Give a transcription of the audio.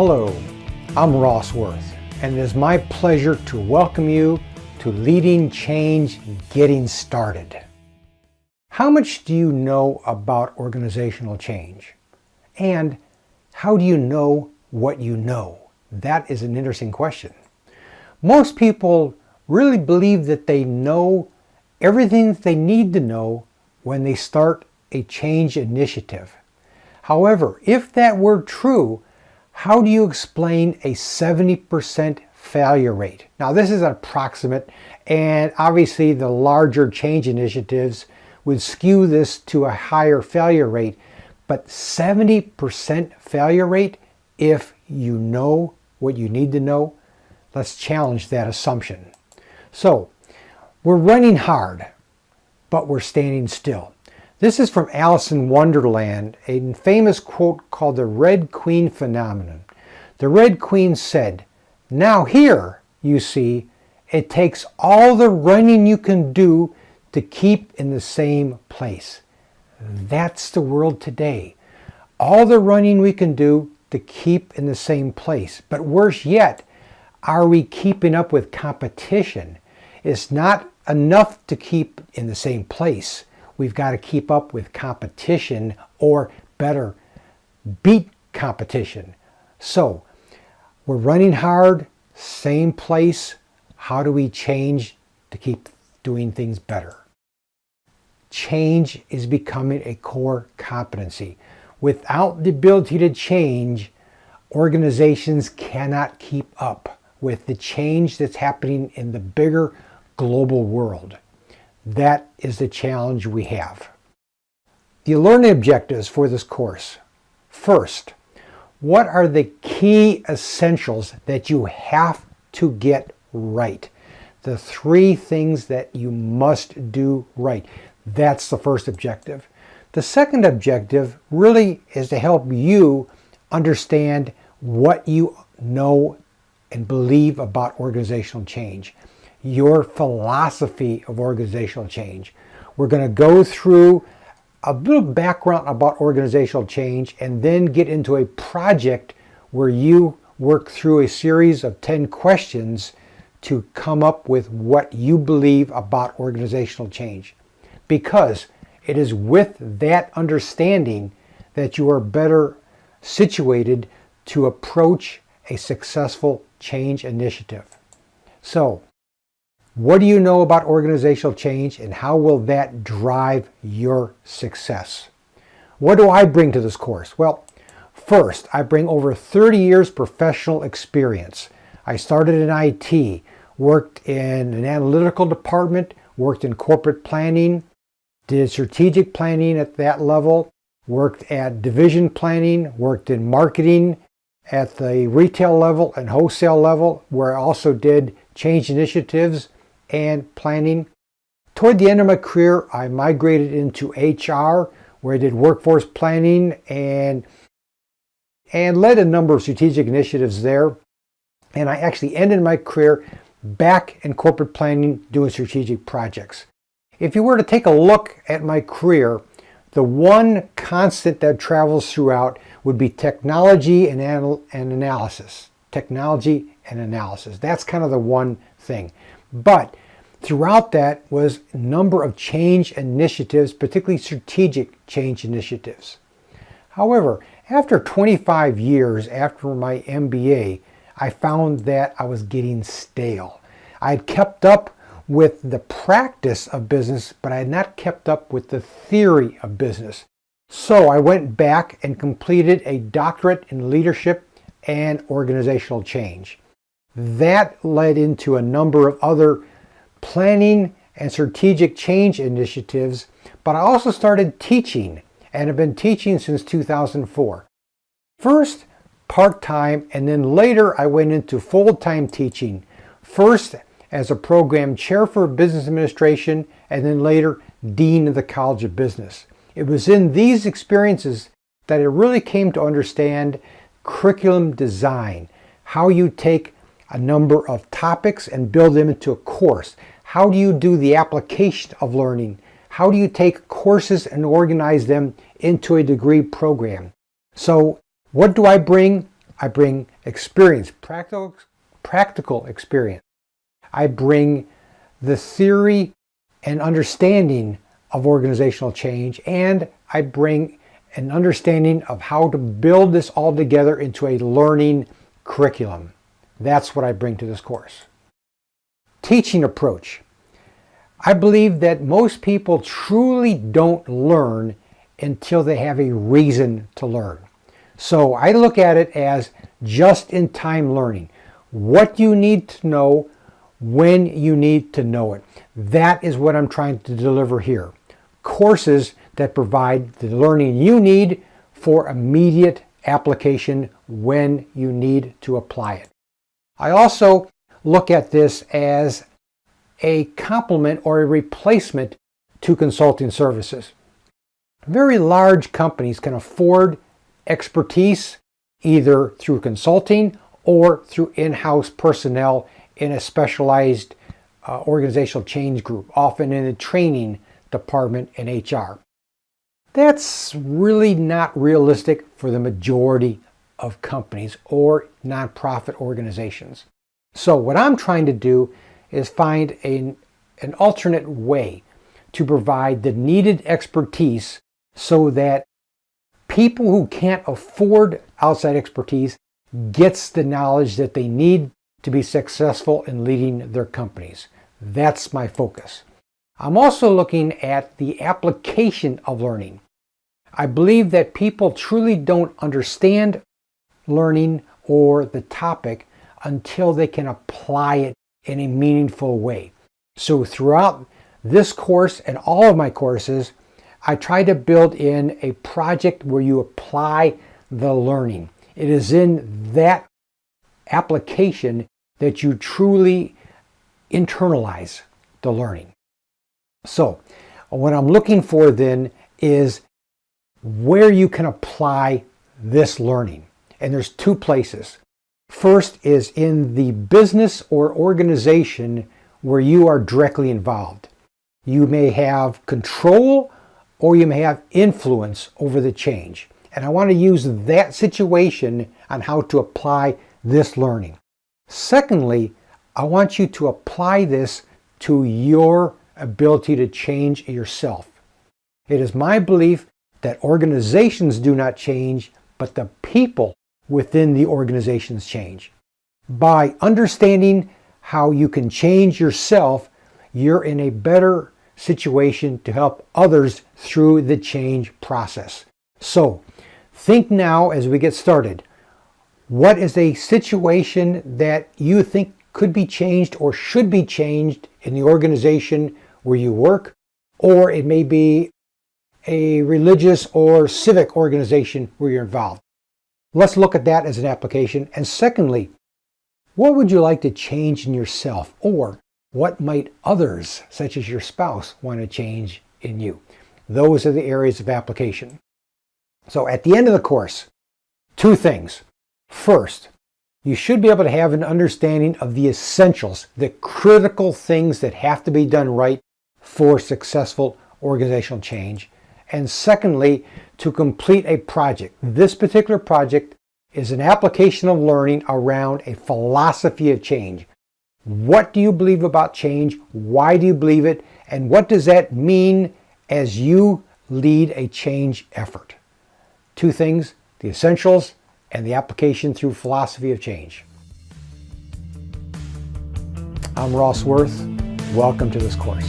Hello, I'm Ross Wirth, and it is my pleasure to welcome you to Leading Change Getting Started. How much do you know about organizational change? And how do you know what you know? That is an interesting question. Most people really believe that they know everything that they need to know when they start a change initiative. However, if that were true, how do you explain a 70% failure rate? Now, this is an approximate, and obviously the larger change initiatives would skew this to a higher failure rate, but 70% failure rate if you know what you need to know? Let's challenge that assumption. So, we're running hard, but we're standing still. This is from Alice in Wonderland, a famous quote called the Red Queen phenomenon. The Red Queen said, "Now here, you see, it takes all the running you can do to keep in the same place." That's the world today. All the running we can do to keep in the same place. But worse yet, are we keeping up with competition? It's not enough to keep in the same place. We've got to keep up with competition, or better, beat competition. So, we're running hard, same place. How do we change to keep doing things better? Change is becoming a core competency. Without the ability to change, organizations cannot keep up with the change that's happening in the bigger global world. That is the challenge we have. The learning objectives for this course. First, what are the key essentials that you have to get right? The 3 things that you must do right. That's the first objective. The second objective really is to help you understand what you know and believe about organizational change. Your philosophy of organizational change. We're going to go through a little background about organizational change and then get into a project where you work through a series of 10 questions to come up with what you believe about organizational change. Because it is with that understanding that you are better situated to approach a successful change initiative. So, what do you know about organizational change, and how will that drive your success? What do I bring to this course? Well, first, I bring over 30 years professional experience. I started in IT, worked in an analytical department, worked in corporate planning, did strategic planning at that level, worked at division planning, worked in marketing at the retail level and wholesale level, where I also did change initiatives and planning. Toward the end of my career, I migrated into HR, where I did workforce planning and led a number of strategic initiatives there. And I actually ended my career back in corporate planning doing strategic projects. If you were to take a look at my career, the one constant that travels throughout would be technology and analysis. Technology and analysis. That's kind of the one thing. But throughout that was a number of change initiatives, particularly strategic change initiatives. However, after 25 years after my MBA, I found that I was getting stale. I had kept up with the practice of business, but I had not kept up with the theory of business. So I went back and completed a doctorate in leadership and organizational change. That led into a number of other planning and strategic change initiatives, but I also started teaching and have been teaching since 2004. First part-time, and then later I went into full-time teaching. First as a program chair for business administration, and then later dean of the College of Business. It was in these experiences that I really came to understand curriculum design, how you take a number of topics and build them into a course. How do you do the application of learning? How do you take courses and organize them into a degree program? So what do I bring? I bring experience, practical experience. I bring the theory and understanding of organizational change, and I bring an understanding of how to build this all together into a learning curriculum. That's what I bring to this course. Teaching approach. I believe that most people truly don't learn until they have a reason to learn. So I look at it as just-in-time learning. What you need to know when you need to know it. That is what I'm trying to deliver here. Courses that provide the learning you need for immediate application when you need to apply it. I also look at this as a complement or a replacement to consulting services. Very large companies can afford expertise either through consulting or through in-house personnel in a specialized organizational change group, often in a training department in HR. That's really not realistic for the majority of companies or nonprofit organizations. So what I'm trying to do is find an alternate way to provide the needed expertise so that people who can't afford outside expertise gets the knowledge that they need to be successful in leading their companies. That's my focus. I'm also looking at the application of learning. I believe that people truly don't understand learning or the topic until they can apply it in a meaningful way. So throughout this course and all of my courses, I try to build in a project where you apply the learning. It is in that application that you truly internalize the learning. So what I'm looking for then is where you can apply this learning. And there's two places. First is in the business or organization where you are directly involved. You may have control or you may have influence over the change. And I want to use that situation on how to apply this learning. Secondly, I want you to apply this to your ability to change yourself. It is my belief that organizations do not change, but the people within the organizations change. By understanding how you can change yourself, you're in a better situation to help others through the change process. So, think now as we get started. What is a situation that you think could be changed or should be changed in the organization where you work? Or it may be a religious or civic organization where you're involved. Let's look at that as an application. And secondly, what would you like to change in yourself? Or what might others, such as your spouse, want to change in you? Those are the areas of application. So at the end of the course, two things. First, you should be able to have an understanding of the essentials, the critical things that have to be done right for successful organizational change. And secondly, to complete a project. This particular project is an application of learning around a philosophy of change. What do you believe about change? Why do you believe it? And what does that mean as you lead a change effort? Two things, the essentials and the application through philosophy of change. I'm Ross Wirth. Welcome to this course.